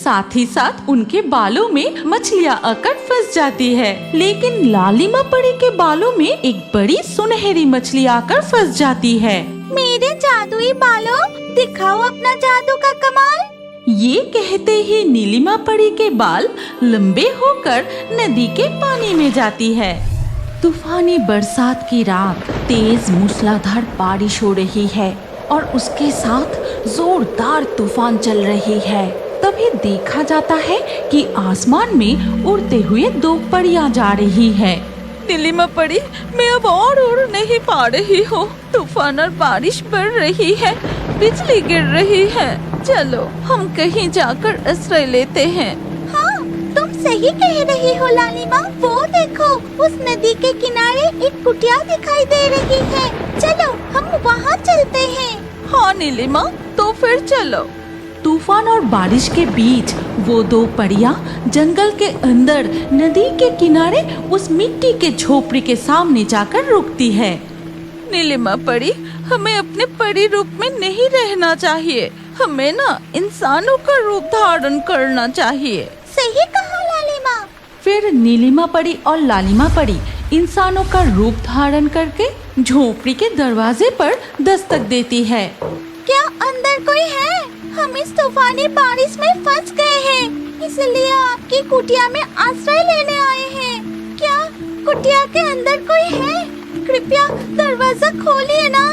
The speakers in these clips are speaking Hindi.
साथ ही साथ उनके बालों में मछलियाँ आकर फंस जाती है। लेकिन लालिमा परी के बालों में एक बड़ी सुनहरी मछली आकर फंस जाती है। मेरे जादुई बालों, दिखाओ अपना जादू का कमाल। ये कहते ही नीलिमा परी के बाल लंबे होकर नदी के पानी में जाती है। तूफानी बरसात की रात, तेज मूसलाधार बारिश हो रही है और उसके साथ जोरदार तूफान चल रही है। तभी देखा जाता है कि आसमान में उड़ते हुए दो परियां जा रही है। नीलिमा परी, मैं अब और उड़ नहीं पा रही हूँ। तूफान और बारिश बढ़ रही है, बिजली गिर रही है। चलो हम कहीं जाकर आश्रय लेते हैं। हाँ, तुम सही कह रही हो लालिमा। वो देखो, उस नदी के किनारे एक कुटिया दिखाई दे रही है। चलो हम वहाँ चलते हैं। हाँ नीलिमा, तो फिर चलो। तूफान और बारिश के बीच वो दो परियां जंगल के अंदर नदी के किनारे उस मिट्टी के झोपड़ी के सामने जाकर रुकती है। नीलिमा परी, हमें अपने परी रूप में नहीं रहना चाहिए। हमें ना इंसानों का रूप धारण करना चाहिए। सही कहा लालिमा। फिर नीलिमा परी और लालिमा परी इंसानों का रूप धारण करके झोपड़ी के दरवाजे पर दस्तक देती है। क्या अंदर कोई है? हम इस तूफानी बारिश में फंस गए हैं, इसलिए आपकी कुटिया में आश्रय लेने आए हैं। क्या कुटिया के अंदर कोई है? कृपया दरवाजा खोलिए ना।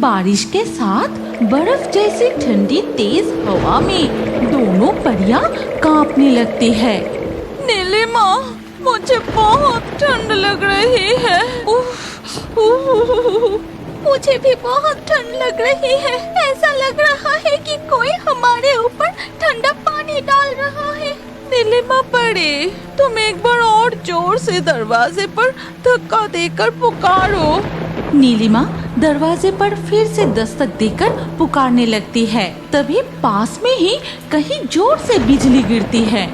बारिश के साथ बर्फ जैसी ठंडी तेज हवा में दोनों परियां कांपने लगती है। नीलिमा, मुझे बहुत ठंड लग रही है। मुझे भी बहुत ठंड लग रही है। ऐसा लग रहा है कि कोई हमारे ऊपर ठंडा पानी डाल रहा है। नीलिमा परी, तुम एक बार और जोर से दरवाजे पर धक्का देकर पुकारो। नीलिमा दरवाजे पर फिर से दस्तक देकर पुकारने लगती है। तभी पास में ही कहीं जोर से बिजली गिरती है।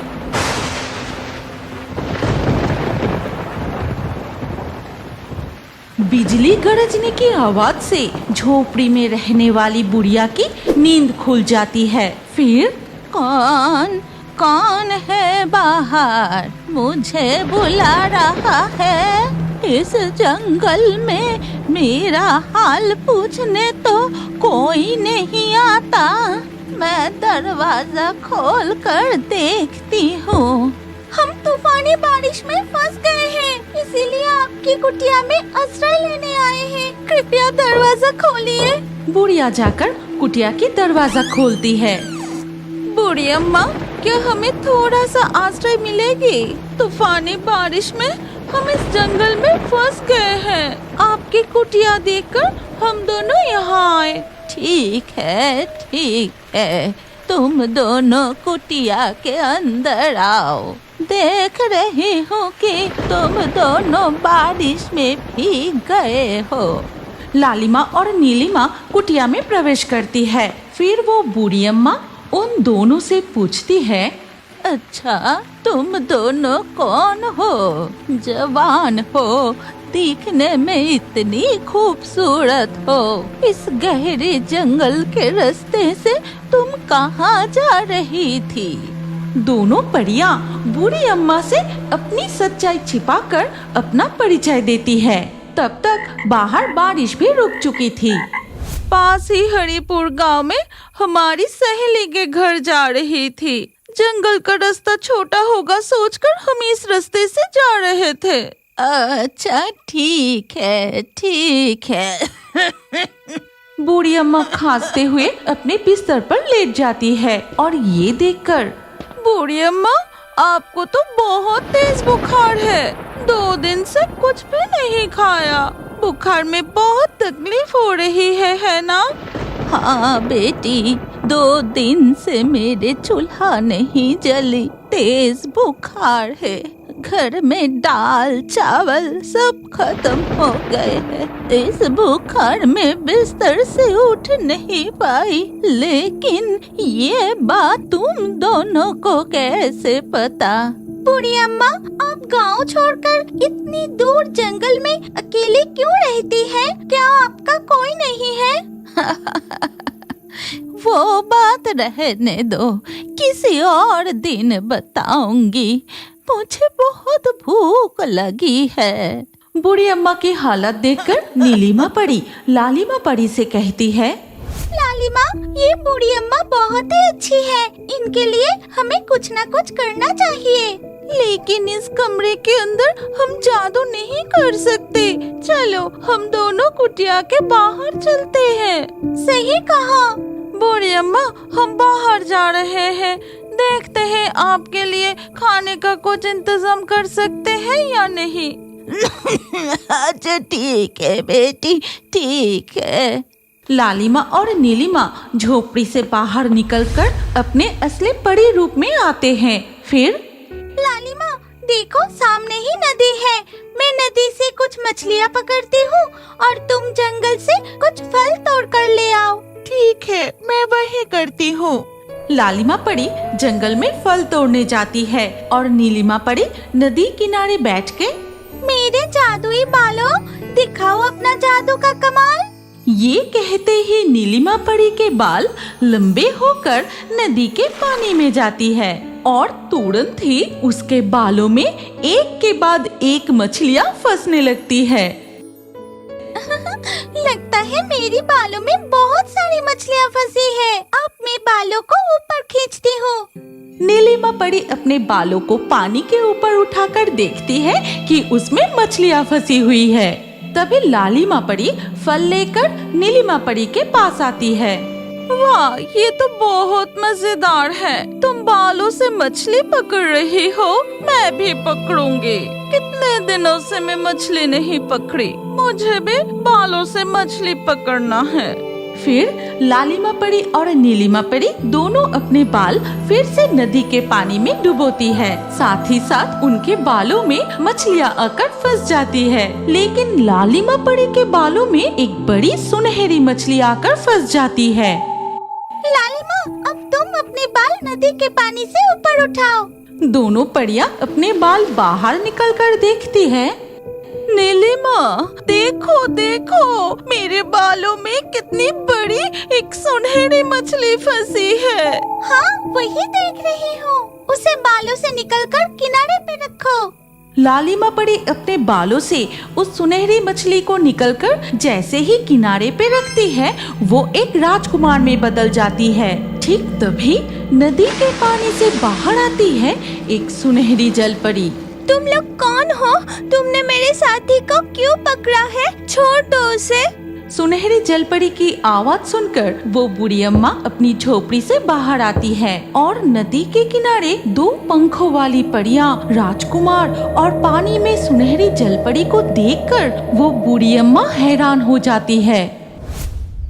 बिजली गरजने की आवाज से झोपड़ी में रहने वाली बुढ़िया की नींद खुल जाती है। फिर कौन कौन है बाहर? मुझे बुला रहा है। इस जंगल में मेरा हाल पूछने तो कोई नहीं आता। मैं दरवाजा खोल कर देखती हूँ। हम तूफानी बारिश में फंस गए हैं, इसीलिए आपकी कुटिया में आश्रय लेने आए हैं। कृपया दरवाजा खोलिए। बुढ़िया जाकर कुटिया की दरवाजा खोलती है। बूढ़ी अम्मा, क्या हमें थोड़ा सा आश्रय मिलेगी? तूफानी बारिश में हम इस जंगल में फंस गए हैं। आपकी कुटिया देखकर हम दोनों यहाँ आए। ठीक है, तुम दोनों कुटिया के अंदर आओ। देख रही हूँ कि तुम दोनों बारिश में भीग गए हो। लालिमा और नीलिमा कुटिया में प्रवेश करती है। फिर वो बूढ़ी अम्मा उन दोनों से पूछती है, अच्छा, तुम दोनों कौन हो? जवान हो, दिखने में इतनी खूबसूरत हो। इस गहरे जंगल के रास्ते से तुम कहाँ जा रही थी? दोनों परियां बूढ़ी अम्मा से अपनी सच्चाई छिपाकर अपना परिचय देती है। तब तक बाहर बारिश भी रुक चुकी थी। पास ही हरिपुर गांव में हमारी सहेली के घर जा रही थी। जंगल का रास्ता छोटा होगा सोचकर हम इस रास्ते से जा रहे थे। अच्छा, ठीक है। बूढ़ी अम्मा खांसते हुए अपने बिस्तर पर लेट जाती है और ये देखकर, बूढ़ी अम्मा, आपको तो बहुत तेज बुखार है। 2 दिन से कुछ भी नहीं खाया। बुखार में बहुत तकलीफ हो रही है ना? हाँ बेटी, 2 दिन से मेरे चूल्हा नहीं जली। तेज बुखार है। घर में दाल चावल सब खत्म हो गए हैं। इस बुखार में बिस्तर से उठ नहीं पाई। लेकिन ये बात तुम दोनों को कैसे पता? बूढ़ी अम्मा, आप गांव छोड़कर इतनी दूर जंगल में अकेले क्यों रहती हैं? क्या आपका कोई नहीं है? वो बात रहने दो, किसी और दिन बताऊंगी। मुझे बहुत भूख लगी है। बूढ़ी अम्मा की हालत देखकर नीलिमा परी लालिमा परी से कहती है, लालिमा, ये बूढ़ी अम्मा बहुत ही अच्छी है। इनके लिए हमें कुछ ना कुछ करना चाहिए। लेकिन इस कमरे के अंदर हम जादू नहीं कर सकते। चलो हम दोनों कुटिया के बाहर चलते हैं। सही कहा। बूढ़ी अम्मा, हम बाहर जा रहे हैं। देखते हैं आपके लिए खाने का कुछ इंतजाम कर सकते हैं या नहीं। अच्छा ठीक है बेटी, ठीक है। लालिमा और नीलिमा झोपड़ी से बाहर निकलकर अपने असली परी रूप में आते हैं। फिर लालिमा, देखो सामने ही नदी है। मैं नदी से कुछ मछलियाँ पकड़ती हूँ और तुम जंगल से कुछ फल तोड़ कर ले आओ। ठीक है, मैं वही करती हूँ। लालिमा परी जंगल में फल तोड़ने जाती है और नीलिमा परी नदी किनारे बैठ के, मेरे जादुई बालों, दिखाओ अपना जादू का कमाल। ये कहते ही नीलिमा परी के बाल लंबे होकर नदी के पानी में जाती है और तुरंत ही उसके बालों में एक के बाद एक मछलियाँ फंसने लगती है। लगता है मेरी बालों में बहुत सारी मछलियाँ फंसी है। अब मैं बालों को ऊपर खींचती हूँ। नीलिमा परी अपने बालों को पानी के ऊपर उठाकर देखती है कि उसमें मछलियाँ फंसी हुई है। तभी लालिमा परी फल लेकर नीलिमा परी के पास आती है। वाह, ये तो बहुत मजेदार है। तुम बालों से मछली पकड़ रही हो, मैं भी पकड़ूंगी। कितने दिनों से मैं मछली नहीं पकड़ी। मुझे भी बालों से मछली पकड़ना है। फिर लालिमा परी और नीलिमा परी दोनों अपने बाल फिर से नदी के पानी में डुबोती है। साथ ही साथ उनके बालों में मछलियाँ आकर फंस जाती है। लेकिन लालिमा परी के बालों में एक बड़ी सुनहरी मछली आकर फंस जाती है। लालिमा, अब तुम अपने बाल नदी के पानी से ऊपर उठाओ। दोनों परियां अपने बाल बाहर निकलकर देखती है। नीलिमा, देखो देखो, मेरे बालों में कितनी बड़ी एक सुनहरी मछली फंसी है। हाँ, वही देख रही हूँ। उसे बालों से निकलकर किनारे पे रखो। लालिमा परी अपने बालों से उस सुनहरी मछली को निकलकर जैसे ही किनारे पे रखती है, वो एक राजकुमार में बदल जाती है। ठीक तभी नदी के पानी से बाहर आती है एक सुनहरी जलपरी। तुम लोग कौन हो? तुमने मेरे साथी को क्यों पकड़ा है? छोड़ दो उसे। सुनहरी जलपरी की आवाज सुनकर वो बूढ़ी अम्मा अपनी झोपड़ी से बाहर आती है और नदी के किनारे दो पंखों वाली परियां, राजकुमार और पानी में सुनहरी जलपरी को देखकर वो बूढ़ी अम्मा हैरान हो जाती है।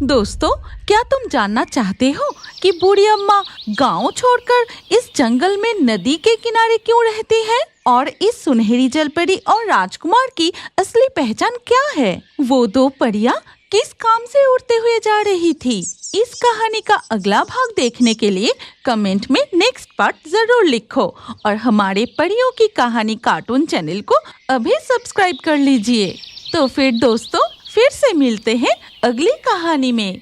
दोस्तों, क्या तुम जानना चाहते हो कि बूढ़ी अम्मा गांव छोड़कर इस जंगल में नदी के किनारे क्यों रहती है और इस सुनहरी जलपरी और राजकुमार की असली पहचान क्या है? वो दो परियां किस काम से उड़ते हुए जा रही थी? इस कहानी का अगला भाग देखने के लिए कमेंट में नेक्स्ट पार्ट जरूर लिखो और हमारे परियों की कहानी कार्टून चैनल को अभी सब्सक्राइब कर लीजिए। तो फिर दोस्तों, फिर से मिलते हैं अगली कहानी में।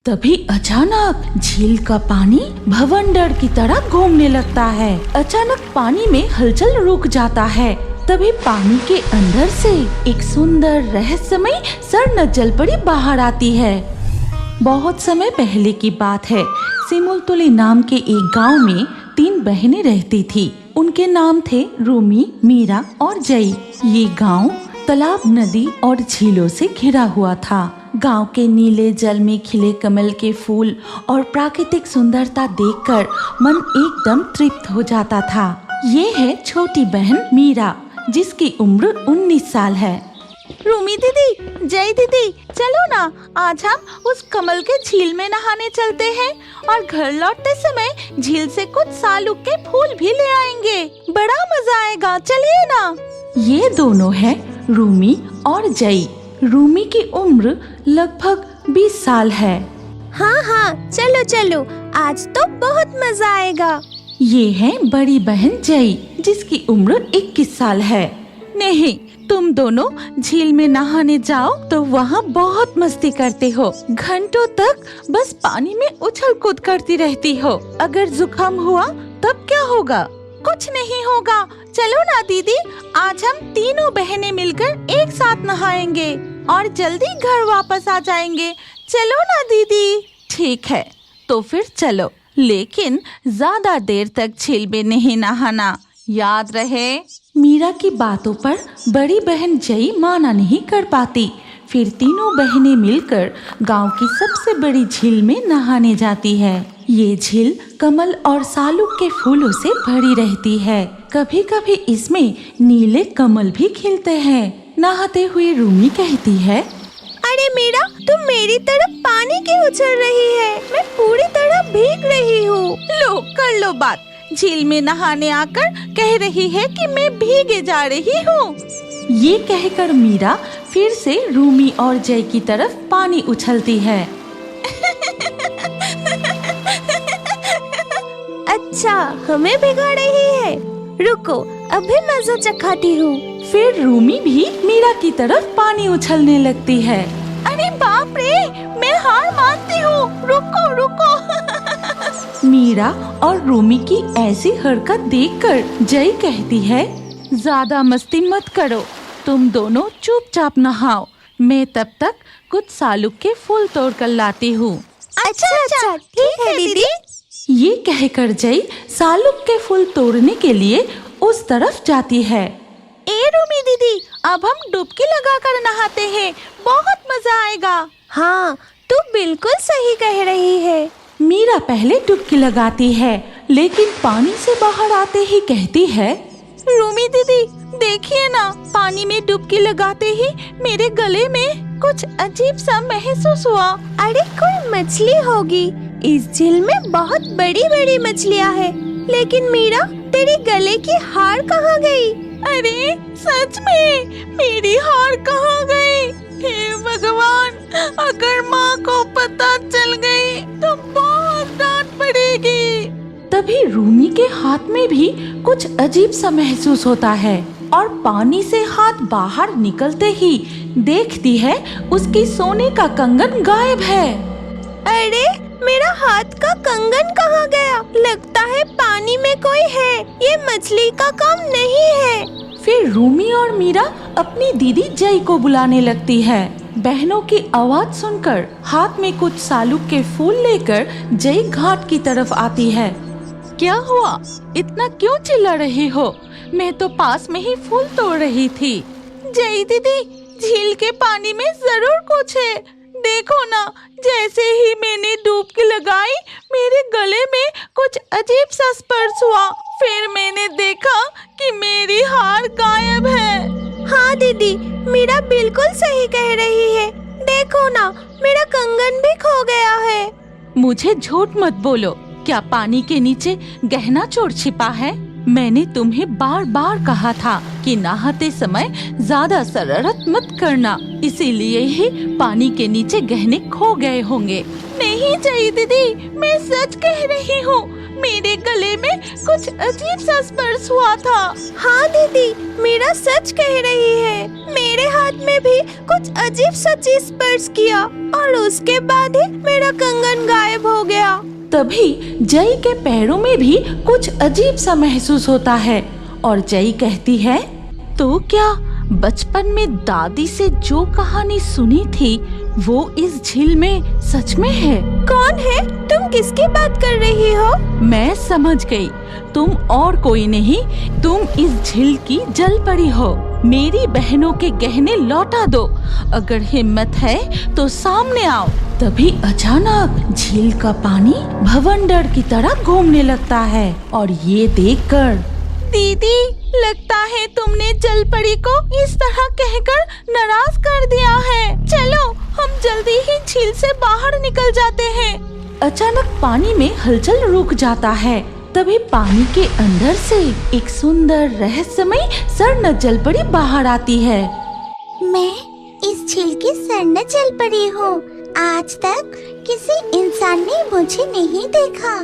तभी अचानक झील का पानी भवंडर की तरह घूमने लगता है। अचानक पानी में हलचल रुक जाता है। तभी पानी के अंदर से एक सुंदर रहस्यमयी स्वर्ण जलपरी बाहर आती है। बहुत समय पहले की बात है। सिमुलतुली नाम के एक गांव में 3 बहनें रहती थी। उनके नाम थे रूमी, मीरा और जई। ये गांव तालाब, नदी और झीलों से घिरा हुआ था। गांव के नीले जल में खिले कमल के फूल और प्राकृतिक सुंदरता देखकर मन एकदम तृप्त हो जाता था। ये है छोटी बहन मीरा, जिसकी उम्र 19 साल है। रूमी दीदी, जय दीदी, चलो ना, आज हम उस कमल के झील में नहाने चलते हैं और घर लौटते समय झील से कुछ सालुक के फूल भी ले आएंगे। बड़ा मजा आएगा, चलिए ना। ये दोनों है रूमी और जई। रूमी की उम्र लगभग 20 साल है। हाँ हाँ, चलो चलो, आज तो बहुत मजा आएगा। ये है बड़ी बहन जई, जिसकी उम्र 21 साल है। नहीं, तुम दोनों झील में नहाने जाओ तो वहाँ बहुत मस्ती करते हो, घंटों तक बस पानी में उछल कूद करती रहती हो। अगर जुकाम हुआ तब क्या होगा? कुछ नहीं होगा। चलो ना दीदी, आज हम तीनों बहनें मिलकर एक साथ नहाएंगे और जल्दी घर वापस आ जाएंगे। चलो ना दीदी। ठीक है, तो फिर चलो, लेकिन ज्यादा देर तक झील में नहीं नहाना, याद रहे। मीरा की बातों पर बड़ी बहन जई माना नहीं कर पाती। फिर तीनों बहनें मिलकर गांव की सबसे बड़ी झील में नहाने जाती है। ये झील कमल और सालुक के फूलों से भरी रहती है। कभी कभी इसमें नीले कमल भी खिलते हैं। नहाते हुए रूमी कहती है, अरे मीरा, तुम मेरी तरफ पानी क्यों उछल रही है? मैं पूरी तरह भीग रही हूँ। लो कर लो बात। झील में नहाने आकर कह रही है कि मैं भीगे जा रही हूँ। ये कहकर मीरा फिर से रूमी और जय की तरफ पानी उछलती है। अच्छा, हमें भिगा रही है। रुको, अभी मजा चखाती हूँ। फिर रूमी भी मीरा की तरफ पानी उछलने लगती है। अरे बाप रे, मैं हार मानती हूँ। रुको रुको। मीरा और रूमी की ऐसी हरकत देखकर जय कहती है, ज्यादा मस्ती मत करो, तुम दोनों चुपचाप नहाओ, मैं तब तक कुछ सालुक के फूल तोड़ कर लाती हूँ। अच्छा, ठीक है दीदी। ये कहकर जय सालुक के फूल तोड़ने के लिए उस तरफ जाती है। ए रूमी दीदी, अब हम डुबकी लगाकर नहाते हैं, बहुत मजा आएगा। हाँ, तू बिल्कुल सही कह रही है। मीरा पहले डुबकी लगाती है, लेकिन पानी से बाहर आते ही कहती है, रूमी दीदी, देखिए ना, पानी में डुबकी लगाते ही मेरे गले में कुछ अजीब सा महसूस हुआ। अरे कोई मछली होगी। इस झील में बहुत बड़ी बड़ी मछलियाँ हैं। लेकिन मीरा, तेरे गले की हार कहाँ गई? अरे सच में, मेरी हार कहाँ गई? हे भगवान, अगर माँ को पता चल गई तो बहुत डांट पड़ेगी। तभी रूमी के हाथ में भी कुछ अजीब सा महसूस होता है और पानी से हाथ बाहर निकलते ही देखती है उसकी सोने का कंगन गायब है। अरे, मेरा हाथ का कंगन कहाँ गया? लगता है पानी में कोई है। ये मछली का काम नहीं है। फिर रूमी और मीरा अपनी दीदी जय को बुलाने लगती है। बहनों की आवाज सुनकर हाथ में कुछ सालुक के फूल लेकर जय घाट की तरफ आती है। क्या हुआ? इतना क्यों चिल्ला रही हो? मैं तो पास में ही फूल तोड़ रही थी। जय दीदी, झील के पानी में जरूर कुछ है। देखो ना, जैसे ही मैंने डुबकी लगाई, मेरे गले में कुछ अजीब सा स्पर्श हुआ। फिर मैंने देखा कि मेरी हार गायब है। हाँ दीदी, मीरा बिल्कुल सही कह रही है। देखो ना, मेरा कंगन भी खो गया है। मुझे झूठ मत बोलो। क्या पानी के नीचे गहना चोर छिपा है? मैंने तुम्हें बार बार कहा था कि नहाते समय ज्यादा शरारत मत करना, इसीलिए ही पानी के नीचे गहने खो गए होंगे। नहीं जय दीदी, मैं सच कह रही हूँ। मेरे गले में कुछ अजीब सा स्पर्श हुआ था। हाँ दीदी, मीरा सच कह रही है। मेरे हाथ में भी कुछ अजीब सा चीज स्पर्श किया और उसके बाद ही मेरा कंगन गायब हो गया। तभी जय के पैरों में भी कुछ अजीब सा महसूस होता है और जय कहती है, तो क्या बचपन में दादी से जो कहानी सुनी थी वो इस झील में सच में है? कौन है? तुम किसकी बात कर रही हो? मैं समझ गई, तुम और कोई नहीं, तुम इस झील की जल परी हो। मेरी बहनों के गहने लौटा दो। अगर हिम्मत है तो सामने आओ। तभी अचानक झील का पानी भवंडर की तरह घूमने लगता है और ये देखकर, दीदी, लगता है तुमने जल परी को इस तरह कहकर नाराज कर दिया है। चलो, हम जल्दी ही झील से बाहर निकल जाते हैं। अचानक पानी में हलचल रुक जाता है। तभी पानी के अंदर से एक सुंदर रहस्यमयी स्वर्ण जलपरी बाहर आती है। मैं इस झील की स्वर्ण जलपरी हूँ। आज तक किसी इंसान ने मुझे नहीं देखा,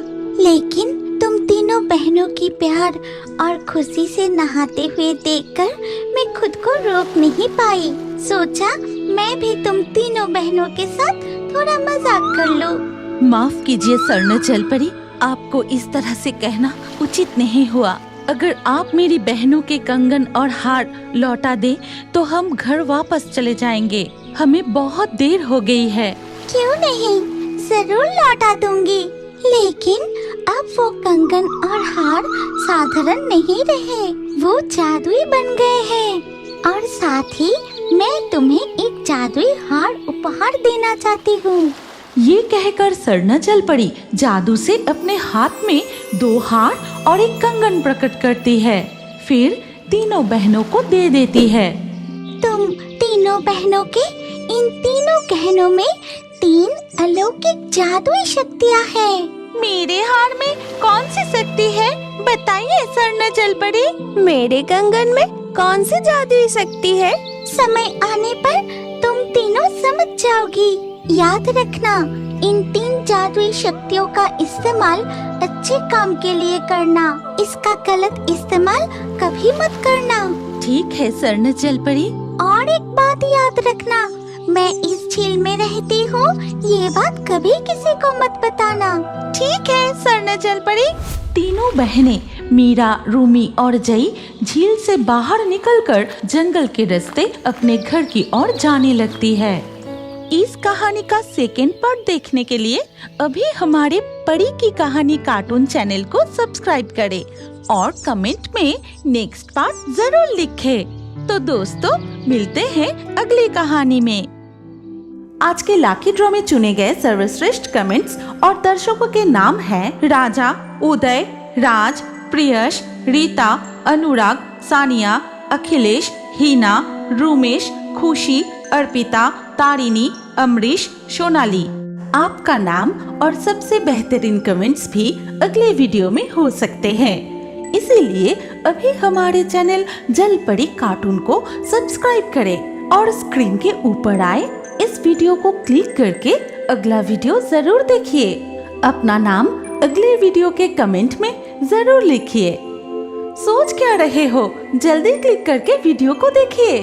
लेकिन तुम तीनों बहनों की प्यार और खुशी से नहाते हुए देखकर मैं खुद को रोक नहीं पाई। सोचा मैं भी तुम तीनों बहनों के साथ थोड़ा मजाक कर लूं। माफ कीजिए स्वर्ण जलपरी, आपको इस तरह से कहना उचित नहीं हुआ। अगर आप मेरी बहनों के कंगन और हार लौटा दे तो हम घर वापस चले जाएंगे। हमें बहुत देर हो गई है। क्यों नहीं, जरूर लौटा दूंगी। लेकिन अब वो कंगन और हार साधारण नहीं रहे, वो जादुई बन गए हैं। और साथ ही मैं तुम्हें एक जादुई हार उपहार देना चाहती हूँ। ये कहकर स्वर्ण जलपरी जादू से अपने हाथ में 2 हार और एक कंगन प्रकट करती है। फिर तीनों बहनों को दे देती है। तुम तीनों बहनों के इन तीनों गहनों में 3 अलौकिक जादुई शक्तियाँ हैं। मेरे हार में कौन सी शक्ति है, बताइए स्वर्ण जलपरी। मेरे कंगन में कौन सी जादुई शक्ति है, समय आने पर तुम तीनों समझ जाओगी। याद रखना, इन 3 जादुई शक्तियों का इस्तेमाल अच्छे काम के लिए करना। इसका गलत इस्तेमाल कभी मत करना। ठीक है स्वर्ण जलपरी। और एक बात याद रखना, मैं इस झील में रहती हूँ, ये बात कभी किसी को मत बताना। ठीक है स्वर्ण जलपरी। तीनों बहनें मीरा, रूमी और जई झील से बाहर निकलकर जंगल के रास्ते अपने घर की ओर जाने लगती है। इस कहानी का सेकेंड पार्ट देखने के लिए अभी हमारे परी की कहानी कार्टून चैनल को सब्सक्राइब करें और कमेंट में नेक्स्ट पार्ट जरूर लिखें। तो दोस्तों, मिलते हैं अगली कहानी में। आज के लाकी ड्रॉ में चुने गए सर्वश्रेष्ठ कमेंट्स और दर्शकों के नाम हैं राजा, उदय, राज, प्रियश, रीता, अनुराग, सानिया, अखिलेश, हीना, रूमेश, खुशी, अर्पिता, तारिणी, अमरीश, सोनाली। आपका नाम और सबसे बेहतरीन कमेंट्स भी अगले वीडियो में हो सकते हैं। इसीलिए अभी हमारे चैनल जलपरी कार्टून को सब्सक्राइब करें और स्क्रीन के ऊपर आए इस वीडियो को क्लिक करके अगला वीडियो जरूर देखिए। अपना नाम अगले वीडियो के कमेंट में जरूर लिखिए। सोच क्या रहे हो, जल्दी क्लिक करके वीडियो को देखिए।